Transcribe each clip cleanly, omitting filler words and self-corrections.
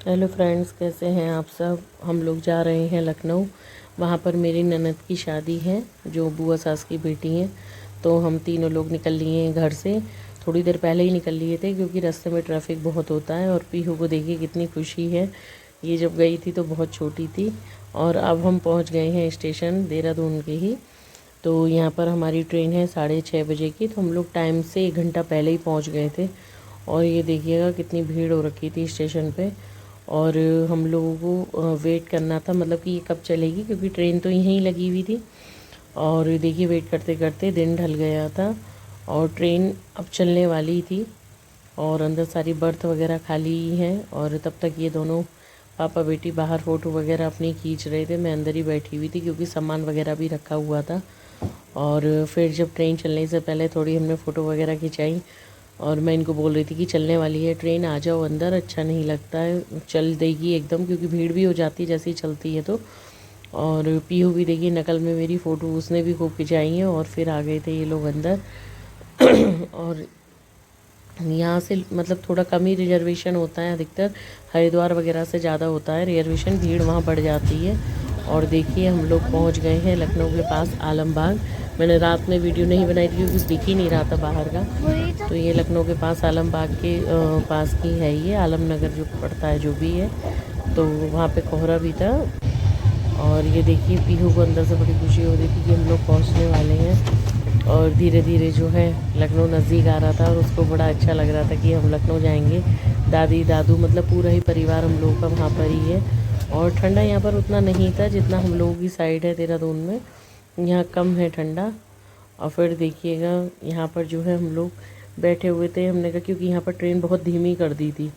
Hello friends, कैसे हैं आप सब। हम लोग जा रहे हैं लखनऊ। वहाँ पर मेरी ननद की शादी है, जो बुआ सास की बेटी हैं। तो हम तीनों लोग निकल लिए हैं घर से। थोड़ी देर पहले ही निकल लिए थे क्योंकि रास्ते में ट्रैफिक बहुत होता है। और पीहू को देखिए कितनी खुशी है। ये जब गई थी तो बहुत छोटी थी। और अब हम पहुँच गए हैं स्टेशन देहरादून के ही। तो यहाँ पर हमारी ट्रेन है 6:30 बजे की। तो हम लोग टाइम से 1 घंटा पहले ही पहुँच गए थे। और ये देखिएगा कितनी भीड़ हो रखी थी स्टेशन पे। और हम लोगों को वेट करना था, मतलब कि ये कब चलेगी, क्योंकि ट्रेन तो यहीं लगी हुई थी। और देखिए वेट करते करते दिन ढल गया था और ट्रेन अब चलने वाली थी। और अंदर सारी बर्थ वगैरह खाली ही हैं। और तब तक ये दोनों पापा बेटी बाहर फ़ोटो वगैरह अपनी खींच रहे थे। मैं अंदर ही बैठी हुई थी क्योंकि सामान वगैरह भी रखा हुआ था। और फिर जब ट्रेन चलने से पहले थोड़ी हमने फ़ोटो वगैरह खिंचाई। और मैं इनको बोल रही थी कि चलने वाली है ट्रेन, आ जाओ अंदर, अच्छा नहीं लगता है, चल देगी एकदम, क्योंकि भीड़ भी हो जाती है जैसे ही चलती है तो। और पीहू भी देखिए नकल में मेरी फ़ोटो उसने भी खूब खिंचाई है। और फिर आ गए थे ये लोग अंदर। और यहाँ से मतलब थोड़ा कम ही रिजर्वेशन होता है, अधिकतर हरिद्वार वगैरह से ज़्यादा होता है रिजर्वेशन, भीड़ वहाँ बढ़ जाती है। और देखिए हम लोग पहुँच गए हैं लखनऊ के पास आलमबाग। मैंने रात में वीडियो नहीं बनाई थी क्योंकि दिख ही नहीं रहा था बाहर का। तो ये लखनऊ के पास आलमबाग के पास की है, ये आलमनगर जो पड़ता है जो भी है। तो वहाँ पे कोहरा भी था। और ये देखिए पीहू को अंदर से बड़ी खुशी हो रही थी कि हम लोग पहुँचने वाले हैं। और धीरे धीरे जो है लखनऊ नज़दीक आ रहा था और उसको बड़ा अच्छा लग रहा था कि हम लखनऊ जाएंगे। दादी दादू मतलब पूरा ही परिवार हम लोगों का वहाँ पर ही है। और ठंडा यहाँ पर उतना नहीं था जितना हम लोगों की साइड है देहरादून में, यहाँ कम है ठंडा। और फिर देखिएगा यहाँ पर जो है हम लोग बैठे हुए थे। हमने कहा क्योंकि यहाँ पर ट्रेन बहुत धीमी कर दी थी।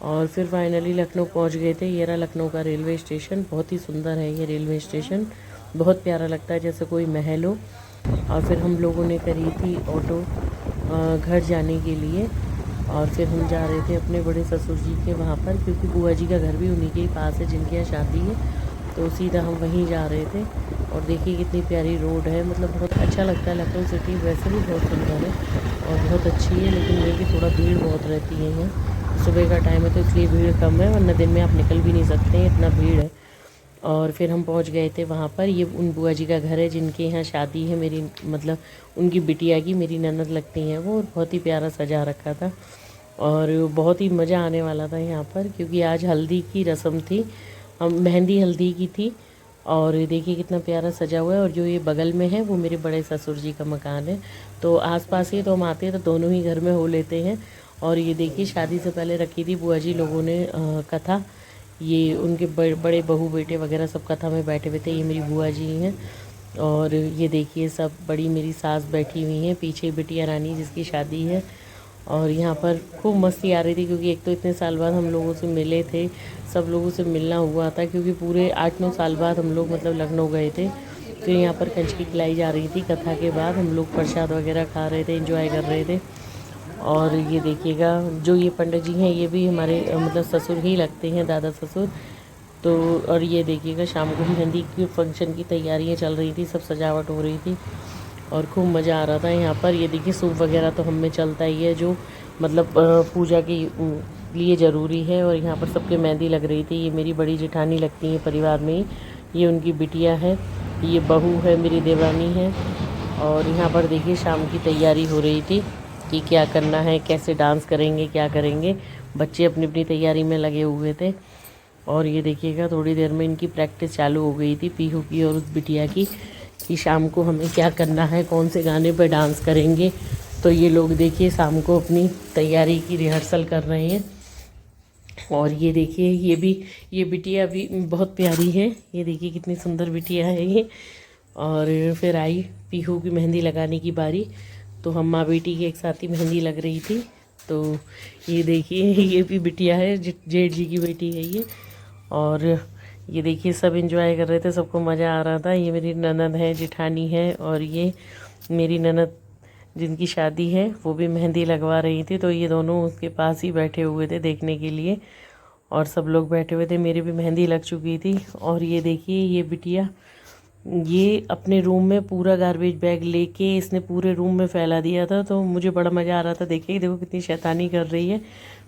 और फिर फाइनली लखनऊ पहुँच गए थे। ये रहा लखनऊ का रेलवे स्टेशन, बहुत ही सुंदर है ये रेलवे स्टेशन, बहुत प्यारा लगता है जैसे कोई महल हो। और फिर हम लोगों ने करी थी ऑटो घर जाने के लिए। और फिर हम जा रहे थे अपने बड़े ससुर जी के वहाँ पर, क्योंकि बुआ जी का घर भी उन्हीं के ही पास है जिनके यहाँ शादी है। तो सीधा हम वहीं जा रहे थे। और देखिए कितनी प्यारी रोड है, मतलब बहुत अच्छा लगता है। लखनऊ सिटी वैसे भी बहुत सुंदर है और बहुत अच्छी है, लेकिन ये कि थोड़ा भीड़ बहुत रहती है यहाँ। सुबह का टाइम है तो इसलिए भीड़ कम है, वरना दिन में आप निकल भी नहीं सकते हैं, इतना भीड़ है। और फिर हम पहुंच गए थे वहाँ पर। ये उन बुआ जी का घर है जिनके यहाँ शादी है मेरी, मतलब उनकी बिटिया की, मेरी ननद लगती हैं वो। और बहुत ही प्यारा सजा रखा था और बहुत ही मज़ा आने वाला था यहाँ पर, क्योंकि आज हल्दी की रस्म थी, हम मेहंदी हल्दी की थी। और देखिए कितना प्यारा सजा हुआ है। और जो ये बगल में है वो मेरे बड़े ससुर जी का मकान है। तो आसपास ही तो हम आते हैं तो दोनों ही घर में हो लेते हैं। और ये देखिए शादी से पहले रखी थी बुआ जी लोगों ने कथा। ये उनके बड़े बहू बेटे वगैरह सब कथा में बैठे हुए थे। ये मेरी बुआ जी हैं। और ये देखिए सब बड़ी मेरी सास बैठी हुई हैं, पीछे बिटिया रानी जिसकी शादी है। और यहाँ पर खूब मस्ती आ रही थी क्योंकि एक तो इतने साल बाद हम लोगों से मिले थे, सब लोगों से मिलना हुआ था, क्योंकि पूरे 8-9 साल बाद हम लोग मतलब लखनऊ गए थे। तो यहाँ पर कंजकी खिलाई जा रही थी कथा के बाद, हम लोग प्रसाद वगैरह खा रहे थे, एंजॉय कर रहे थे। और ये देखिएगा जो ये पंडित जी हैं ये भी हमारे मतलब ससुर ही लगते हैं, दादा ससुर। तो और ये देखिएगा शाम को मेहंदी की फंक्शन की तैयारियां चल रही थी, सब सजावट हो रही थी और खूब मज़ा आ रहा था यहाँ पर। ये देखिए सूप वगैरह तो हम में चलता ही है, जो मतलब पूजा के लिए ज़रूरी है। और यहाँ पर सबके मेहंदी लग रही थी। ये मेरी बड़ी जेठानी लगती है परिवार में ही, ये उनकी बिटिया है, ये बहू है मेरी देवरानी है। और यहाँ पर देखिए शाम की तैयारी हो रही थी कि क्या करना है, कैसे डांस करेंगे, क्या करेंगे। बच्चे अपनी अपनी तैयारी में लगे हुए थे। और ये देखिएगा थोड़ी देर में इनकी प्रैक्टिस चालू हो गई थी, पीहू की और उस बिटिया की, कि शाम को हमें क्या करना है, कौन से गाने पर डांस करेंगे। तो ये लोग देखिए शाम को अपनी तैयारी की रिहर्सल कर रहे हैं। और ये देखिए ये बिटिया भी बहुत प्यारी है, ये देखिए कितनी सुंदर बिटिया है ये। और फिर आई पीहू की मेहंदी लगाने की बारी। तो हम माँ बेटी की एक साथ ही मेहंदी लग रही थी। तो ये देखिए ये भी बिटिया है, जेठ जी की बेटी है ये। और ये देखिए सब एंजॉय कर रहे थे, सबको मज़ा आ रहा था। ये मेरी ननद है, जेठानी है। और ये मेरी ननद जिनकी शादी है वो भी मेहंदी लगवा रही थी। तो ये दोनों उसके पास ही बैठे हुए थे देखने के लिए। और सब लोग बैठे हुए थे, मेरी भी मेहंदी लग चुकी थी। और ये देखिए ये बिटिया, ये अपने रूम में पूरा गार्बेज बैग लेके इसने पूरे रूम में फैला दिया था। तो मुझे बड़ा मज़ा आ रहा था, देखिए देखो कितनी शैतानी कर रही है।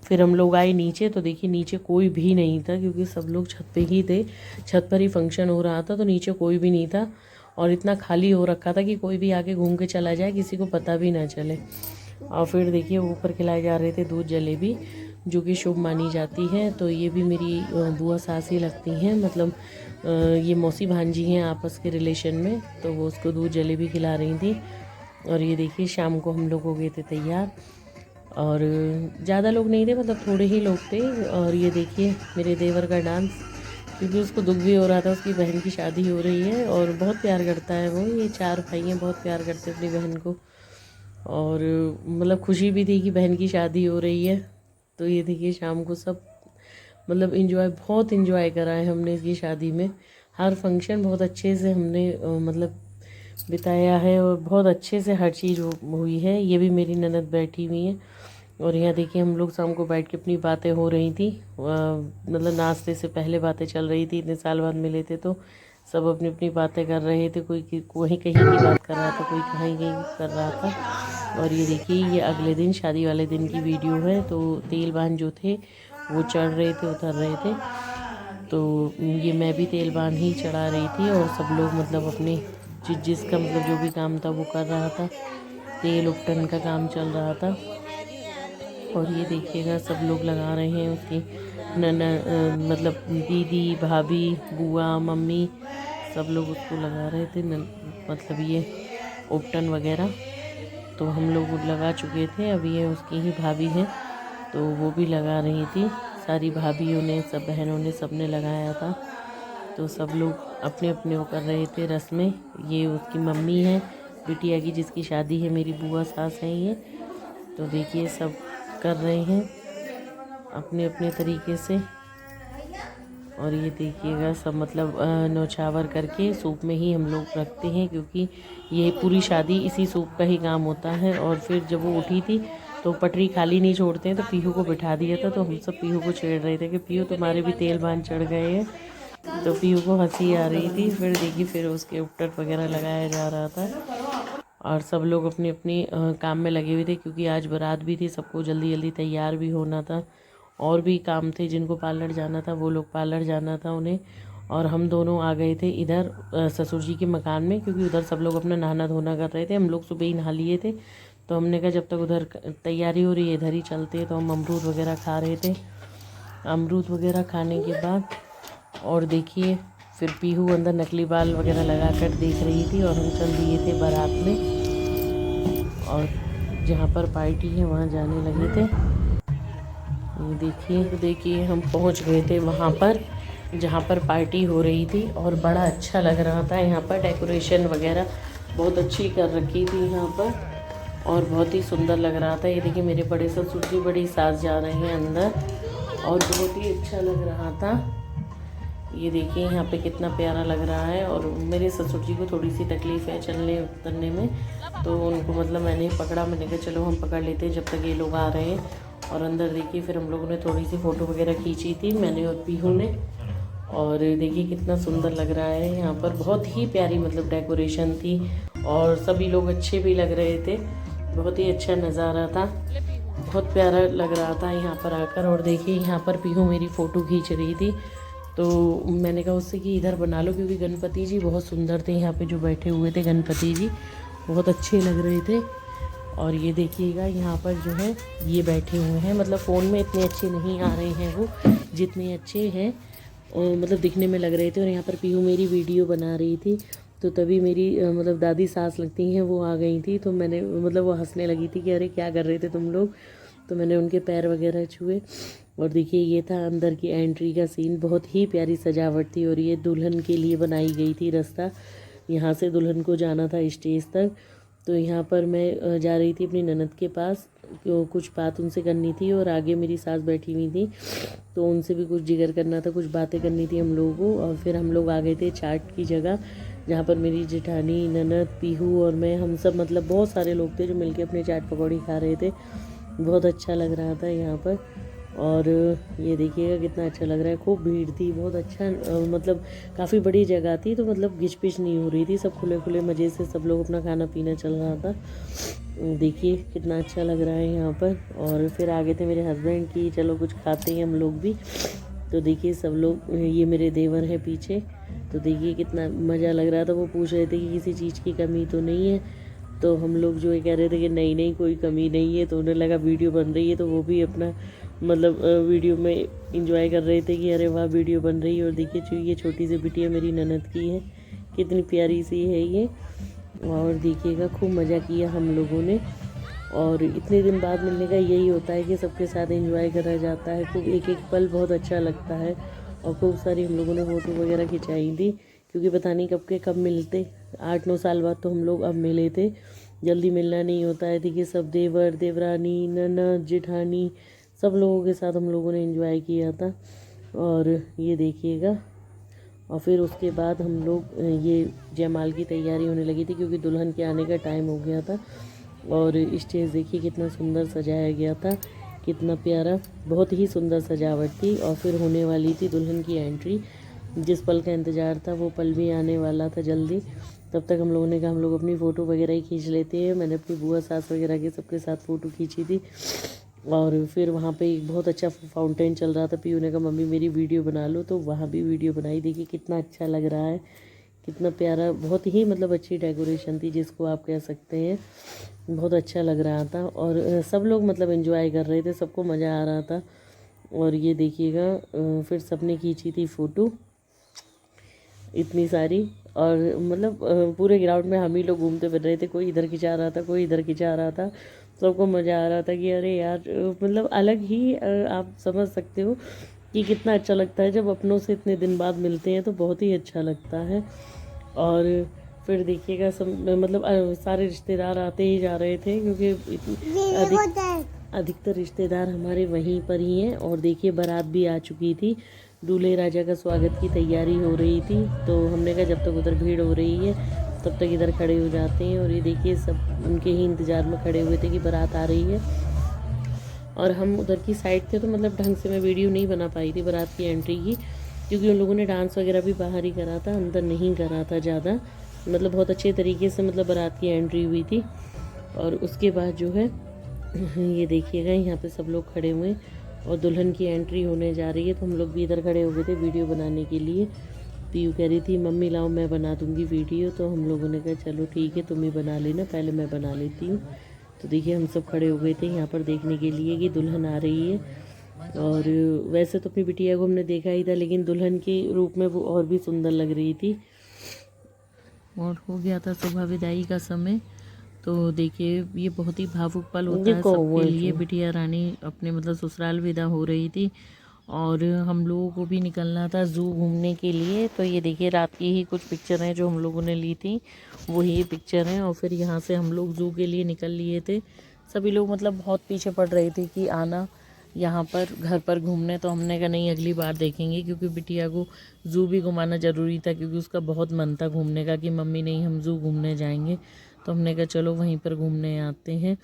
फिर हम लोग आए नीचे, तो देखिए नीचे कोई भी नहीं था क्योंकि सब लोग छत पे ही थे। छत पर ही फंक्शन हो रहा था, तो नीचे कोई भी नहीं था और इतना खाली हो रखा था कि कोई भी आके घूम के चला जाए, किसी को पता भी ना चले। और फिर देखिए ऊपर खिलाए जा रहे थे दूध जलेबी, जो कि शुभ मानी जाती है। तो ये भी मेरी बुआ सास ही लगती हैं, मतलब ये मौसी भांजी हैं आपस के रिलेशन में, तो वो उसको दूध जलेबी खिला रही थी। और ये देखिए शाम को हम लोग हो गए थे तैयार, और ज़्यादा लोग नहीं थे, मतलब थोड़े ही लोग थे। और ये देखिए मेरे देवर का डांस, क्योंकि उसको दुख भी हो रहा था, उसकी बहन की शादी हो रही है और बहुत प्यार करता है वो। ये 4 भाई हैं, बहुत प्यार करते हैं अपनी बहन को, और मतलब खुशी भी थी कि बहन की शादी हो रही है। तो ये देखिए शाम को सब मतलब बहुत इन्जॉय करा है हमने इसकी शादी में। हर फंक्शन बहुत अच्छे से हमने मतलब बिताया है, और बहुत अच्छे से हर चीज़ हुई है। ये भी मेरी ननद बैठी हुई है, और यहाँ देखिए हम लोग शाम को बैठ के अपनी बातें हो रही थी, मतलब नाश्ते से पहले बातें चल रही थी। इतने साल बाद मिले थे तो सब अपनी अपनी बातें कर रहे थे, कोई कहीं कहीं की बात कर रहा था, कोई कहीं कहीं कर रहा था। और ये देखिए ये अगले दिन शादी वाले दिन की वीडियो है। तो तेलबान जो थे वो चढ़ रहे थे, उतर रहे थे, तो ये मैं भी तेलबान ही चढ़ा रही थी, और सब लोग मतलब अपने जिसका मतलब जो भी काम था वो कर रहा था। तेल उपटन का काम चल रहा था। और ये देखिएगा सब लोग लगा रहे हैं उसकी मतलब दीदी, भाभी, बुआ, मम्मी, सब लोग उसको लगा रहे थे मतलब ये उपटन वगैरह। तो हम लोग लगा चुके थे, अभी ये उसकी ही भाभी हैं तो वो भी लगा रही थी। सारी भाभीयों ने, सब बहनों ने, सब ने लगाया था। तो सब लोग अपने अपने वो कर रहे थे रस्में। ये उसकी मम्मी है बिटिया की, जिसकी शादी है, मेरी बुआ सास हैं ये। तो देखिए सब कर रहे हैं अपने अपने तरीके से। और ये देखिएगा सब मतलब नौछावर करके सूप में ही हम लोग रखते हैं, क्योंकि ये पूरी शादी इसी सूप का ही काम होता है। और फिर जब वो उठी थी तो पटरी खाली नहीं छोड़ते हैं, तो पीहू को बिठा दिया था। तो हम सब पीहू को छेड़ रहे थे कि पीहू तुम्हारे भी तेल बांध चढ़ गए हैं। तो पीहू को हंसी आ रही थी। फिर देखिए फिर उसके उपटन वगैरह लगाया जा रहा था, और सब लोग अपनी अपनी काम में लगे हुए थे, क्योंकि आज बारात भी थी, सबको जल्दी जल्दी तैयार भी होना था। और भी काम थे, जिनको पार्लर जाना था वो लोग पार्लर जाना था उन्हें। और हम दोनों आ गए थे इधर ससुर जी के मकान में, क्योंकि उधर सब लोग अपना नहाना धोना कर रहे थे। हम लोग सुबह ही नहा लिए थे, तो हमने कहा जब तक उधर तैयारी हो रही है इधर ही चलते हैं। तो हम अमरूद वगैरह खा रहे थे। अमरूद वगैरह खाने के बाद और देखिए फिर पीहू अंदर नकली बाल वगैरह लगा कर देख रही थी, और हम चल दिए थे बारात में, और जहाँ पर पार्टी है वहाँ जाने लगे थे। ये देखिए हम पहुँच गए थे वहाँ पर जहाँ पर पार्टी हो रही थी, और बड़ा अच्छा लग रहा था। यहाँ पर डेकोरेशन वगैरह बहुत अच्छी कर रखी थी यहाँ पर, और बहुत ही सुंदर लग रहा था। ये देखिए मेरे बड़े ससुर जी, बड़ी सास जा रहे हैं अंदर, और बहुत ही अच्छा लग रहा था। ये देखिए यहाँ पे कितना प्यारा लग रहा है। और मेरे ससुर जी को थोड़ी सी तकलीफ़ है चलने उतरने में, तो उनको मतलब मैंने पकड़ा, मैंने कहा चलो हम पकड़ लेते हैं जब तक ये लोग आ रहे हैं। और अंदर देखिए फिर हम लोगों ने थोड़ी सी फ़ोटो वगैरह खींची थी, मैंने और पीहू ने। और देखिए कितना सुंदर लग रहा है यहाँ पर, बहुत ही प्यारी मतलब डेकोरेशन थी, और सभी लोग अच्छे भी लग रहे थे। बहुत ही अच्छा नज़ारा था, बहुत प्यारा लग रहा था यहाँ पर आकर। और देखिए यहाँ पर पीहू मेरी फ़ोटो खींच रही थी, तो मैंने कहा उससे कि इधर बना लो, क्योंकि गणपति जी बहुत सुंदर थे। यहाँ पे जो बैठे हुए थे गणपति जी बहुत अच्छे लग रहे थे। और ये देखिएगा यहाँ पर जो है ये बैठे हुए हैं, मतलब फ़ोन में इतने अच्छे नहीं आ रहे हैं वो, जितने अच्छे हैं और मतलब दिखने में लग रहे थे। और यहाँ पर पीहू मेरी वीडियो बना रही थी, तो तभी मेरी मतलब दादी सास लगती हैं वो आ गई थी। तो मैंने मतलब वो हंसने लगी थी कि अरे क्या कर रहे थे तुम लोग। तो मैंने उनके पैर वगैरह छुए। और देखिए ये था अंदर की एंट्री का सीन, बहुत ही प्यारी सजावट थी। और ये दुल्हन के लिए बनाई गई थी रास्ता, यहाँ से दुल्हन को जाना था स्टेज तक। तो यहाँ पर मैं जा रही थी अपनी ननद के पास, कुछ बात उनसे करनी थी, और आगे मेरी सास बैठी हुई थी, तो उनसे भी कुछ जिक्र करना था, कुछ बातें करनी थी हम लोगों को। और फिर हम लोग आ गए थे चाट की जगह, जहाँ पर मेरी जेठानी, ननद, पीहू और मैं, हम सब मतलब बहुत सारे लोग थे जो मिलके अपने चाट पकौड़ी खा रहे थे। बहुत अच्छा लग रहा था यहाँ पर। और ये देखिएगा कितना अच्छा लग रहा है, खूब भीड़ थी, बहुत अच्छा मतलब काफ़ी बड़ी जगह थी, तो मतलब घिच पिच नहीं हो रही थी, सब खुले खुले मज़े से सब लोग अपना खाना पीना चल रहा था। देखिए कितना अच्छा लग रहा है यहाँ पर। और फिर आगे थे मेरे हस्बैंड की चलो कुछ खाते हैं हम लोग भी। तो देखिए सब लोग, ये मेरे देवर है पीछे, तो देखिए कितना मज़ा लग रहा था। वो पूछ रहे थे कि किसी चीज़ की कमी तो नहीं है, तो हम लोग जो है कह रहे थे कि नहीं नहीं कोई कमी नहीं है। तो उन्हें लगा वीडियो बन रही है, तो वो भी अपना मतलब वीडियो में इंजॉय कर रहे थे कि अरे वाह वीडियो बन रही है। और देखिए ये छोटी सी बिटिया मेरी ननद की है, कितनी प्यारी सी है ये। और देखिएगा खूब मज़ा किया हम लोगों ने। और इतने दिन बाद मिलने का यही होता है कि सबके साथ एंजॉय करा जाता है। खूब एक एक पल बहुत अच्छा लगता है। और खूब सारी हम लोगों ने फ़ोटो वगैरह खिंचाई थी, क्योंकि पता नहीं कब के कब मिलते। 8-9 साल बाद तो हम लोग अब मिले थे, जल्दी मिलना नहीं होता है। देखिए सब देवर देवरानी ननद जेठानी सब लोगों के साथ हम लोगों ने एंजॉय किया था। और ये देखिएगा, और फिर उसके बाद हम लोग ये जयमाल की तैयारी होने लगी थी, क्योंकि दुल्हन के आने का टाइम हो गया था। और स्टेज देखिए कितना सुंदर सजाया गया था, कितना प्यारा, बहुत ही सुंदर सजावट थी। और फिर होने वाली थी दुल्हन की एंट्री। जिस पल का इंतज़ार था वो पल भी आने वाला था जल्दी। तब तक हम लोगों ने कहा हम लोग अपनी फ़ोटो वगैरह ही खींच लेते हैं। मैंने अपनी बुआ सास वगैरह के सबके साथ फ़ोटो खींची थी। और फिर वहाँ पे एक बहुत अच्छा फाउंटेन चल रहा था। पीयू ने कहा मम्मी मेरी वीडियो बना लो, तो वहाँ भी वीडियो बनाई। देखिए कितना अच्छा लग रहा है, कितना प्यारा, बहुत ही मतलब अच्छी डेकोरेशन थी जिसको आप कह सकते हैं। बहुत अच्छा लग रहा था। और सब लोग मतलब एंजॉय कर रहे थे, सबको मज़ा आ रहा था। और ये देखिएगा फिर सबने खींची थी फ़ोटो इतनी सारी। और मतलब पूरे ग्राउंड में हम ही लोग घूमते फिर रहे थे, कोई इधर खिंचा रहा था कोई इधर खिंचा रहा था। सबको मज़ा आ रहा था कि अरे यार मतलब अलग ही आप समझ सकते हो कि कितना अच्छा लगता है जब अपनों से इतने दिन बाद मिलते हैं, तो बहुत ही अच्छा लगता है। और फिर देखिएगा सब मतलब सारे रिश्तेदार आते ही जा रहे थे, क्योंकि अधिकतर रिश्तेदार हमारे वहीं पर ही हैं। और देखिए बारात भी आ चुकी थी, दूल्हे राजा का स्वागत की तैयारी हो रही थी। तो हमने कहा जब तक उधर भीड़ हो रही है तब तक इधर खड़े हो जाते हैं। और ये देखिए सब उनके ही इंतज़ार में खड़े हुए थे कि बारात आ रही है। और हम उधर की साइड थे, तो मतलब ढंग से मैं वीडियो नहीं बना पाई थी बारात की एंट्री की, क्योंकि उन लोगों ने डांस वगैरह भी बाहर ही करा था, अंदर नहीं करा था ज़्यादा। मतलब बहुत अच्छे तरीके से मतलब बारात की एंट्री हुई थी। और उसके बाद जो है ये देखिएगा यहाँ पे सब लोग खड़े हुए और दुल्हन की एंट्री होने जा रही है। तो हम लोग भी इधर खड़े हो गए थे वीडियो बनाने के लिए। पीयू कह रही थी मम्मी लाओ मैं बना दूँगी वीडियो, तो हम लोगों ने कहा चलो ठीक है तुम ही बना लेना, पहले मैं बना लेती हूँ। तो देखिए हम सब खड़े हो गए थे यहाँ पर देखने के लिए कि दुल्हन आ रही है। और वैसे तो अपनी बिटिया को हमने देखा ही था, लेकिन दुल्हन के रूप में वो और भी सुंदर लग रही थी। और हो गया था सुबह विदाई का समय। तो देखिए ये बहुत ही भावुक पल होता है सबके लिए। बिटिया रानी अपने मतलब ससुराल विदा हो रही थी, और हम लोगों को भी निकलना था ज़ू घूमने के लिए। तो ये देखिए रात की ही कुछ पिक्चर हैं जो हम लोगों ने ली थी, वही पिक्चर हैं। और फिर यहाँ से हम लोग ज़ू के लिए निकल लिए थे। सभी लोग मतलब बहुत पीछे पड़ रहे थे कि आना यहाँ पर घर पर घूमने। तो हमने कहा नहीं अगली बार देखेंगे, क्योंकि बिटिया को ज़ू भी घुमाना ज़रूरी था, क्योंकि उसका बहुत मन था घूमने का कि मम्मी नहीं हम ज़ू घूमने जाएंगे। तो हमने कहा चलो वहीं पर घूमने आते हैं,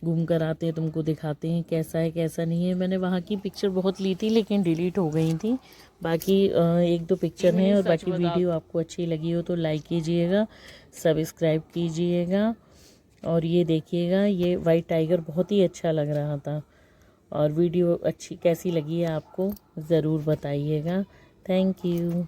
घूम कर आते हैं, तुमको दिखाते हैं कैसा है कैसा नहीं है। मैंने वहाँ की पिक्चर बहुत ली थी लेकिन डिलीट हो गई थी। बाकी 1-2 पिक्चर हैं। और बाकी वीडियो आपको अच्छी लगी हो तो लाइक कीजिएगा, सब्सक्राइब कीजिएगा। और ये देखिएगा ये वाइट टाइगर बहुत ही अच्छा लग रहा था। और वीडियो अच्छी कैसी लगी है आपको ज़रूर बताइएगा। Thank you.